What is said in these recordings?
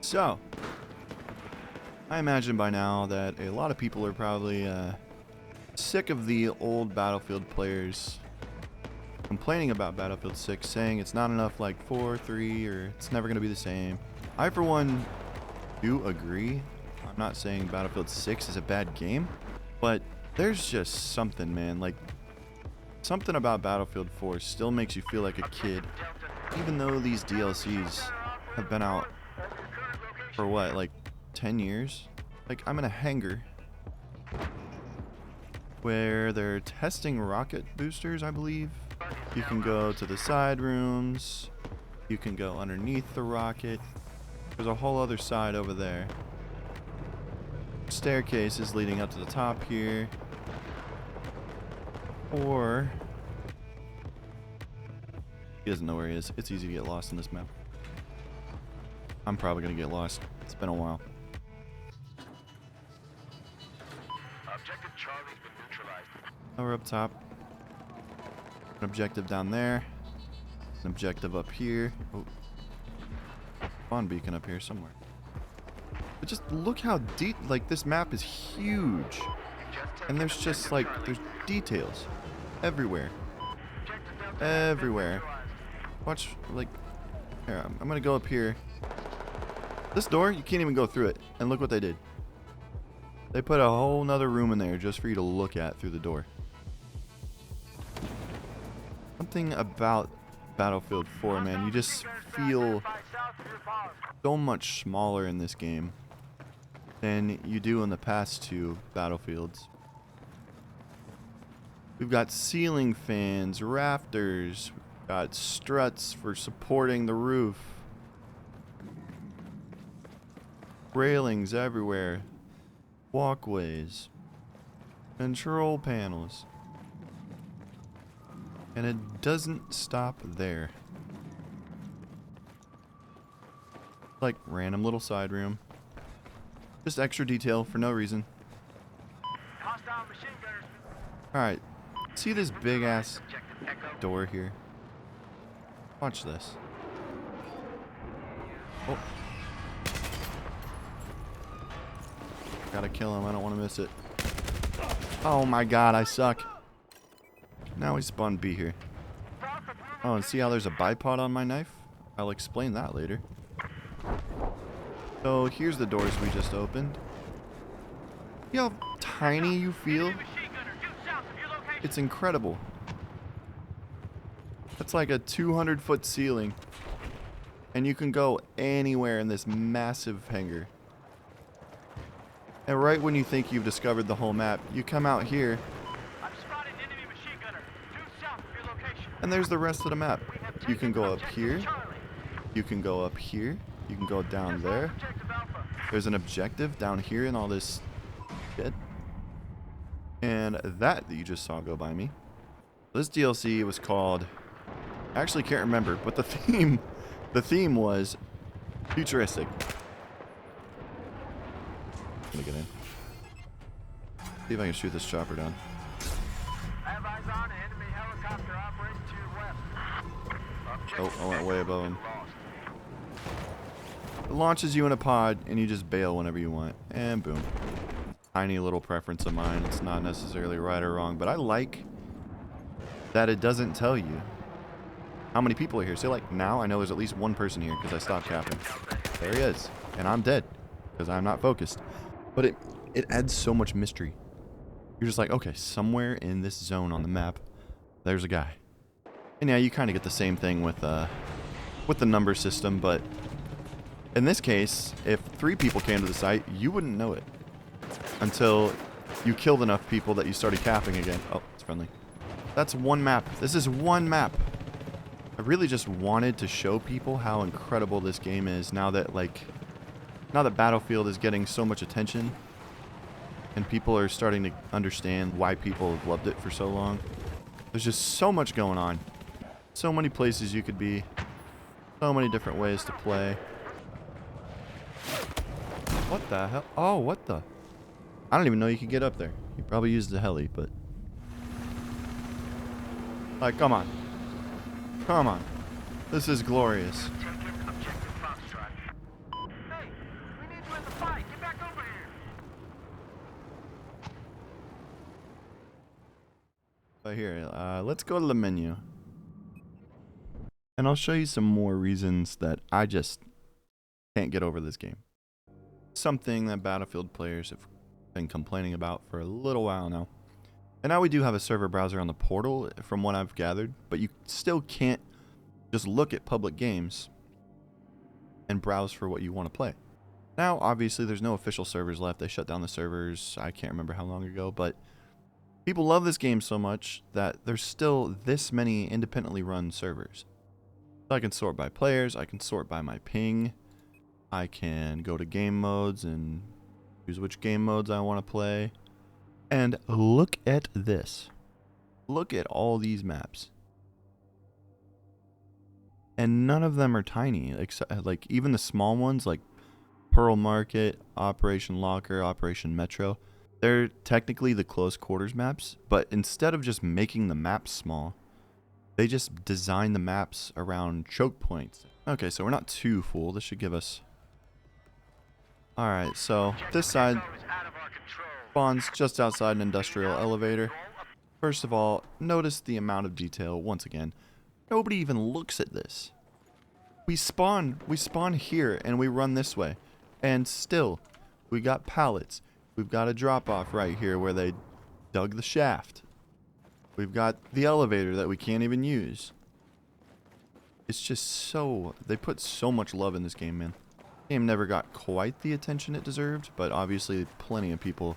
So, I imagine by now that a lot of people are probably sick of the old Battlefield players complaining about Battlefield 6, saying it's not enough like 4, 3, or it's never going to be the same. I, for one, do agree. I'm not saying Battlefield 6 is a bad game, but there's just something, man. Like, something about Battlefield 4 still makes you feel like a kid, even though these DLCs have been out for what, like 10 years? Like, I'm in a hangar where they're testing rocket boosters, I believe. You can go to the side rooms. You can go underneath the rocket. There's a whole other side over there. Staircases leading up to the top here. Or... he doesn't know where he is. It's easy to get lost in this map. I'm probably going to get lost. It's been a while. Objective Charlie's been neutralized. Now we're up top. An objective down there. An objective up here. Oh. Spawn beacon up here somewhere. But just look how deep, like, this map is huge. And there's just, like, there's details everywhere. Everywhere. Watch, like, here, I'm gonna go up here. This door, you can't even go through it. And look what they did. They put a whole nother room in there just for you to look at through the door. Something about Battlefield 4, man. You just feel so much smaller in this game than you do in the past two Battlefields. We've got ceiling fans, rafters, we've got struts for supporting the roof. Railings everywhere. Walkways. Control panels. And it doesn't stop there. Like random little side room. Just extra detail for no reason. Alright. See this big ass door here? Watch this. Oh. Gotta kill him. I don't want to miss it. Oh my god, I suck. Now we spawn B here. Oh, and see how there's a bipod on my knife? I'll explain that later. So here's the doors we just opened. See how tiny you feel? It's incredible. That's like a 200-foot ceiling. And you can go anywhere in this massive hangar. And right when you think you've discovered the whole map, you come out here. And there's the rest of the map. You can go up here. You can go up here. You can go down there. There's an objective down here and all this shit. And that you just saw go by me. This DLC was called... I actually can't remember, but the theme was futuristic. I'm gonna get in. See if I can shoot this chopper down. Oh, I went way above him. It launches you in a pod, and you just bail whenever you want. And boom. Tiny little preference of mine. It's not necessarily right or wrong, but I like that it doesn't tell you how many people are here. So, like, now I know there's at least one person here because I stopped capping. There he is. And I'm dead because I'm not focused. But it adds so much mystery. You're just like, okay, somewhere in this zone on the map, there's a guy. And yeah, you kind of get the same thing with the number system, but in this case, if 3 people came to the site, you wouldn't know it until you killed enough people that you started capping again. Oh, it's friendly. That's one map. This is one map. I really just wanted to show people how incredible this game is now that, like, now that Battlefield is getting so much attention and people are starting to understand why people have loved it for so long. There's just so much going on. So many places you could be. So many different ways to play. What the hell? Oh, what the? I don't even know you could get up there. You probably used the heli, but... like, come on. Come on. This is glorious. But here, let's go to the menu. And I'll show you some more reasons that I just can't get over this game. Something that Battlefield players have been complaining about for a little while now. And now we do have a server browser on the portal, from what I've gathered, but you still can't just look at public games and browse for what you want to play. Now, obviously, there's no official servers left. They shut down the servers, I can't remember how long ago, but people love this game so much that there's still this many independently run servers. So I can sort by players, I can sort by my ping, I can go to game modes and choose which game modes I want to play. And look at this. Look at all these maps. And none of them are tiny, except like even the small ones like Pearl Market, Operation Locker, Operation Metro. They're technically the close quarters maps, but instead of just making the maps small, they just design the maps around choke points. Okay, so we're not too full. This should give us... Alright, so this side spawns just outside an industrial elevator. First of all, notice the amount of detail. Once again, nobody even looks at this. We spawn here and we run this way. And still, we got pallets. We've got a drop-off right here where they dug the shaft. We've got the elevator that we can't even use. It's just so... They put so much love in this game, man. The game never got quite the attention it deserved, but obviously plenty of people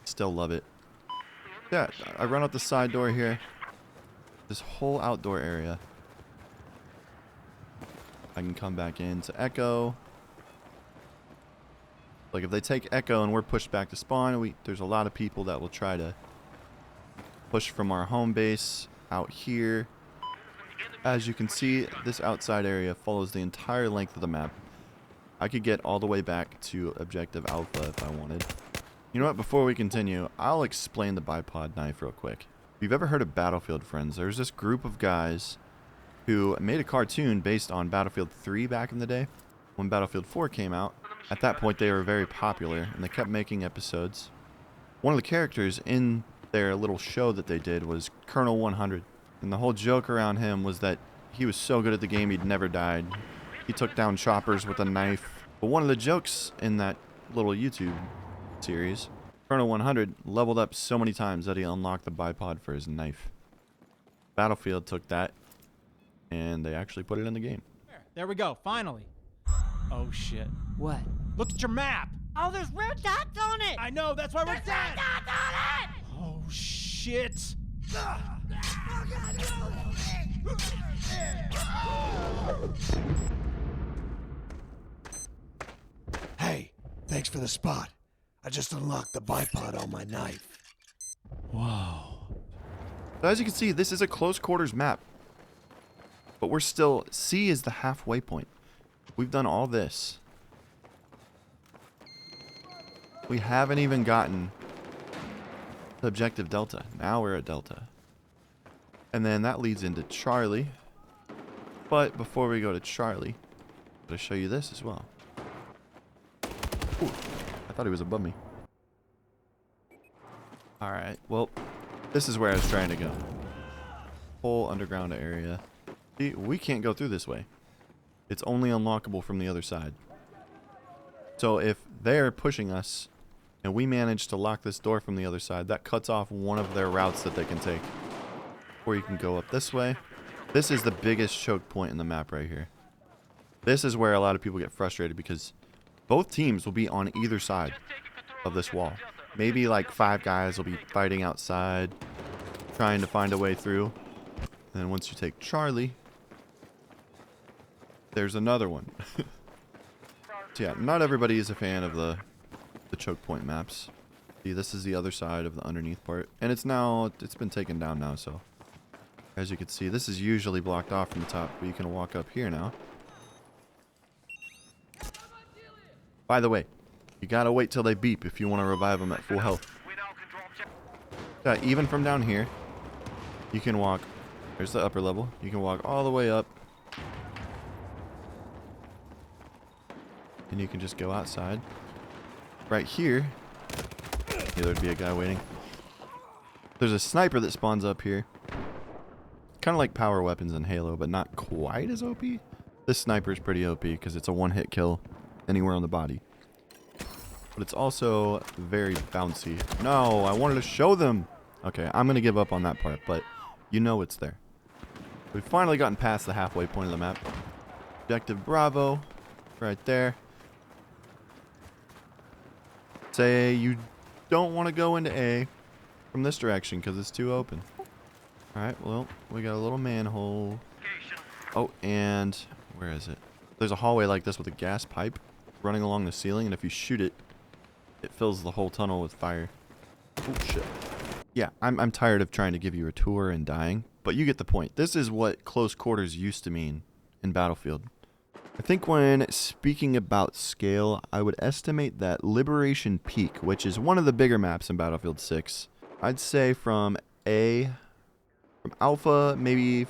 still love it. Yeah, I run out the side door here. This whole outdoor area. I can come back into Echo. Like if they take Echo and we're pushed back to spawn, there's a lot of people that will try to push from our home base out here. As you can see, this outside area follows the entire length of the map. I could get all the way back to Objective Alpha if I wanted. You know what, before we continue, I'll explain the bipod knife real quick. If you've ever heard of Battlefield Friends, there's this group of guys who made a cartoon based on Battlefield 3 back in the day. When Battlefield 4 came out, at that point they were very popular and they kept making episodes. One of the characters in their little show that they did was Colonel 100. And the whole joke around him was that he was so good at the game he'd never died. He took down choppers with a knife. But one of the jokes in that little YouTube series, Colonel 100 leveled up so many times that he unlocked the bipod for his knife. Battlefield took that and they actually put it in the game. There we go, finally. Oh shit. What? Look at your map! Oh, there's red dots on it! I know, that's why we're There's dead! red dots on it! Oh shit! Hey, thanks for the spot. I just unlocked the bipod on my knife. Whoa. So as you can see, this is a close quarters map. But we're still... C is the halfway point. We've done all this. We haven't even gotten to Objective Delta. Now we're at Delta. And then that leads into Charlie. But before we go to Charlie, I'm going to show you this as well. Ooh, I thought he was above me. Alright, well, this is where I was trying to go. Whole underground area. See, we can't go through this way. It's only unlockable from the other side. So if they're pushing us and we manage to lock this door from the other side, that cuts off one of their routes that they can take. Or you can go up this way. This is the biggest choke point in the map right here. This is where a lot of people get frustrated because both teams will be on either side of this wall. Maybe like 5 guys will be fighting outside, trying to find a way through. And then once you take Charlie, there's another one. So yeah, not everybody is a fan of the choke point maps. See, this is the other side of the underneath part. And it's been taken down now, so. As you can see, this is usually blocked off from the top, but you can walk up here now. By the way, you gotta wait till they beep if you want to revive them at full health. Yeah, even from down here, you can walk. There's the upper level. You can walk all the way up. And you can just go outside. Right here, there'd be a guy waiting. There's a sniper that spawns up here. Kind of like power weapons in Halo, but not quite as OP. This sniper is pretty OP because it's a one-hit kill anywhere on the body. But it's also very bouncy. No, I wanted to show them. Okay, I'm going to give up on that part, but you know it's there. We've finally gotten past the halfway point of the map. Objective Bravo, right there. Say you don't want to go into A from this direction because it's too open. Alright, well, we got a little manhole. Oh, and where is it? There's a hallway like this with a gas pipe running along the ceiling, and if you shoot it, it fills the whole tunnel with fire. Oh, shit. Yeah, I'm tired of trying to give you a tour and dying, but you get the point. This is what close quarters used to mean in Battlefield. I think when speaking about scale, I would estimate that Liberation Peak, which is one of the bigger maps in Battlefield 6, I'd say from Alpha, maybe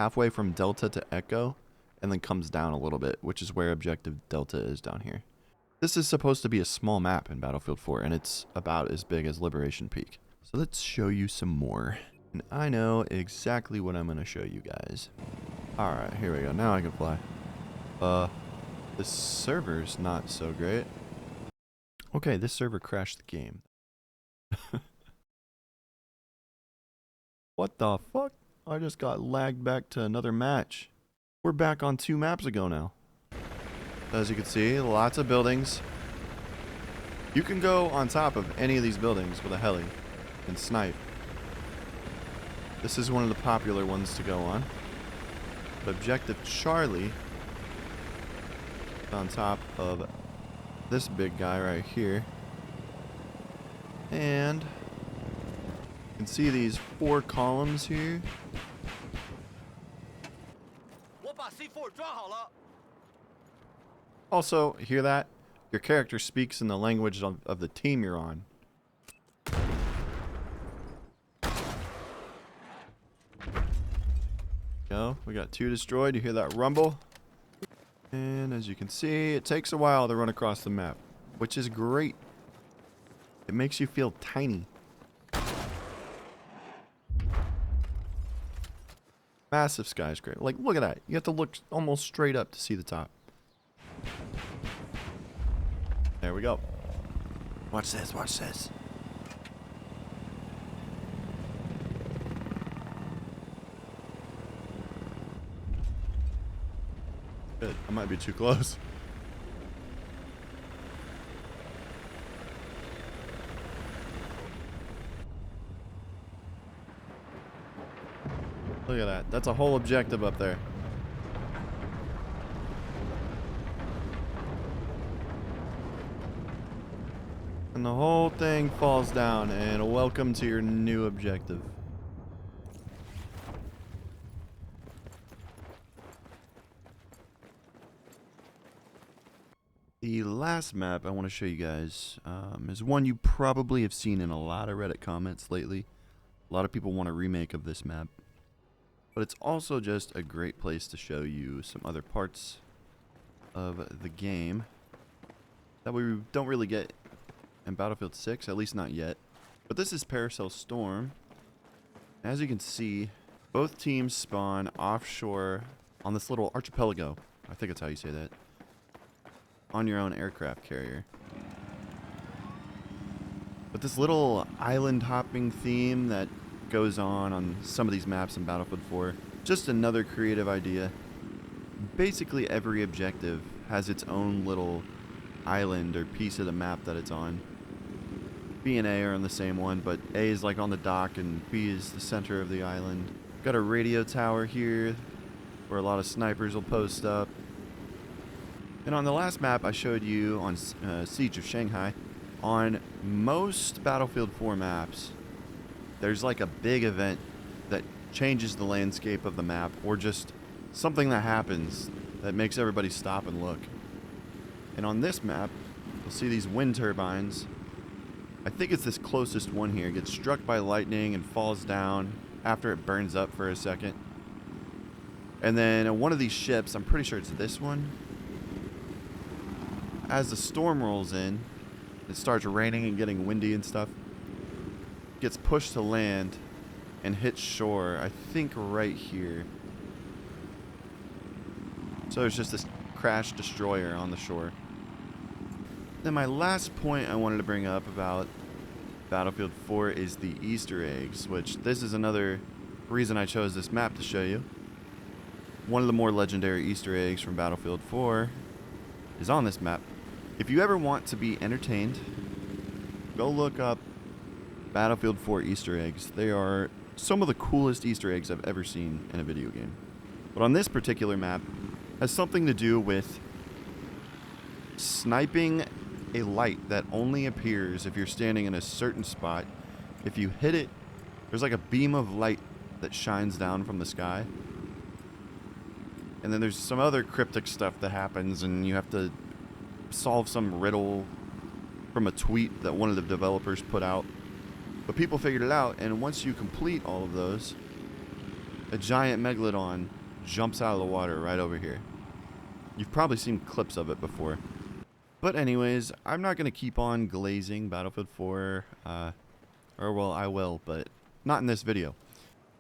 halfway from Delta to Echo, and then comes down a little bit, which is where Objective Delta is down here. This is supposed to be a small map in Battlefield 4, and it's about as big as Liberation Peak. So let's show you some more. And I know exactly what I'm going to show you guys. Alright, here we go. Now I can fly. The server's not so great. Okay, this server crashed the game. What the fuck? I just got lagged back to another match. We're back on 2 maps ago now. As you can see, lots of buildings. You can go on top of any of these buildings with a heli and snipe. This is one of the popular ones to go on. But Objective Charlie is on top of this big guy right here. And you can see these 4 columns here. Also, hear that? Your character speaks in the language of the team you're on. Go. We got 2 destroyed. You hear that rumble? And as you can see, it takes a while to run across the map, which is great. It makes you feel tiny. Massive skyscraper. Like, look at that. You have to look almost straight up to see the top. There we go. Watch this, watch this. Good. I might be too close. Look at that. That's a whole objective up there. And the whole thing falls down, and welcome to your new objective. The last map I want to show you guys is one you probably have seen in a lot of Reddit comments lately. A lot of people want a remake of this map. But it's also just a great place to show you some other parts of the game that we don't really get in Battlefield 6, at least not yet. But this is Paracel Storm. As you can see, both teams spawn offshore on this little archipelago. I think that's how you say that. On your own aircraft carrier. But this little island hopping theme that goes on some of these maps in Battlefield 4, just another creative idea. Basically every objective has its own little island or piece of the map that it's on. B and A are on the same one, but A is like on the dock and B is the center of the island. Got a radio tower here where a lot of snipers will post up. And on the last map I showed you on Siege of Shanghai, on most Battlefield 4 maps, there's like a big event that changes the landscape of the map, or just something that happens that makes everybody stop and look. And on this map, you'll see these wind turbines. I think it's this closest one here. It gets struck by lightning and falls down after it burns up for a second. And then one of these ships, I'm pretty sure it's this one, as the storm rolls in, it starts raining and getting windy and stuff. gets pushed to land and hits shore, I think right here. So there's just this crash destroyer on the shore. Then my last point I wanted to bring up about Battlefield 4 is the Easter eggs, which this is another reason I chose this map to show you. One of the more legendary Easter eggs from Battlefield 4 is on this map. If you ever want to be entertained, go look up Battlefield 4 Easter eggs. They are some of the coolest Easter eggs I've ever seen in a video game. But on this particular map, has something to do with sniping a light that only appears if you're standing in a certain spot. If you hit it, there's like a beam of light that shines down from the sky. And then there's some other cryptic stuff that happens, and you have to solve some riddle from a tweet that one of the developers put out. But people figured it out, and once you complete all of those, a giant megalodon jumps out of the water right over here. You've probably seen clips of it before. But anyways, I'm not going to keep on glazing Battlefield 4, or well, I will, but not in this video.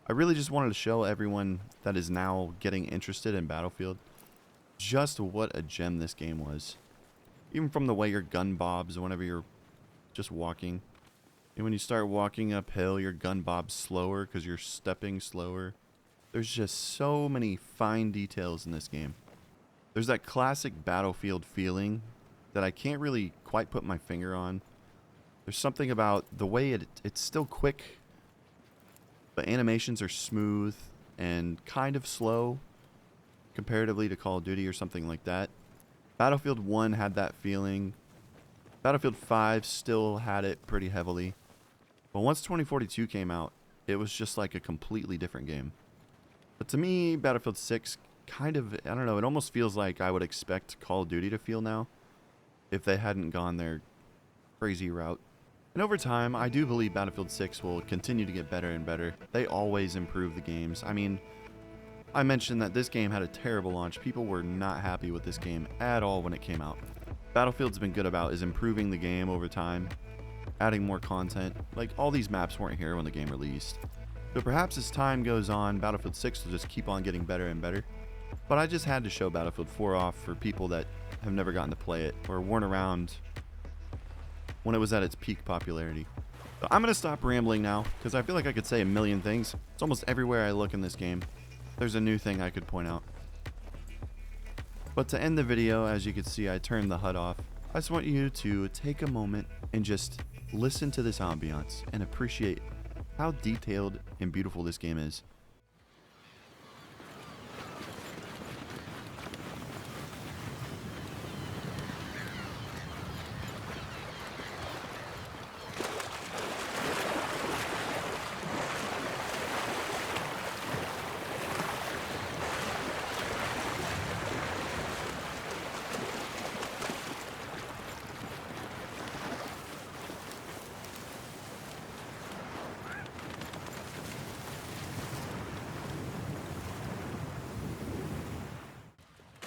I really just wanted to show everyone that is now getting interested in Battlefield just what a gem this game was. Even from the way your gun bobs whenever you're just walking. And when you start walking uphill, your gun bobs slower because you're stepping slower. There's just so many fine details in this game. There's that classic Battlefield feeling that I can't really quite put my finger on. There's something about the way it's still quick. The animations are smooth and kind of slow comparatively to Call of Duty or something like that. Battlefield 1 had that feeling. Battlefield 5 still had it pretty heavily. But once 2042 came out, it was just like a completely different game. But to me, Battlefield 6 kind of, I don't know, it almost feels like I would expect Call of Duty to feel now if they hadn't gone their crazy route. And over time, I do believe Battlefield 6 will continue to get better and better. They always improve the games. I mean, I mentioned that this game had a terrible launch. People were not happy with this game at all when it came out. Battlefield's been good about is improving the game over time, adding more content. Like, all these maps weren't here when the game released. So perhaps as time goes on, Battlefield 6 will just keep on getting better and better. But I just had to show Battlefield 4 off for people that have never gotten to play it or weren't around when it was at its peak popularity. So I'm going to stop rambling now because I feel like I could say a million things. It's almost everywhere I look in this game, there's a new thing I could point out. But to end the video, as you can see, I turned the HUD off. I just want you to take a moment and just listen to this ambiance and appreciate how detailed and beautiful this game is.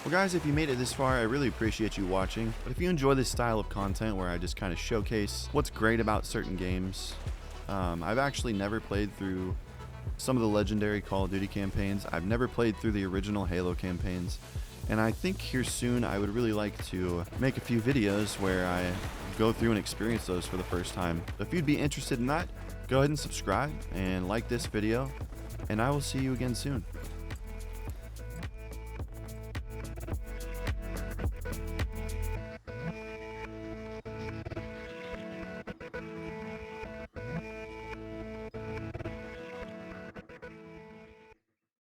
Well guys, if you made it this far, I really appreciate you watching. But if you enjoy this style of content where I just kind of showcase what's great about certain games, I've actually never played through some of the legendary Call of Duty campaigns. I've never played through the original Halo campaigns. And I think here soon I would really like to make a few videos where I go through and experience those for the first time. So if you'd be interested in that, go ahead and subscribe and like this video, and I will see you again soon.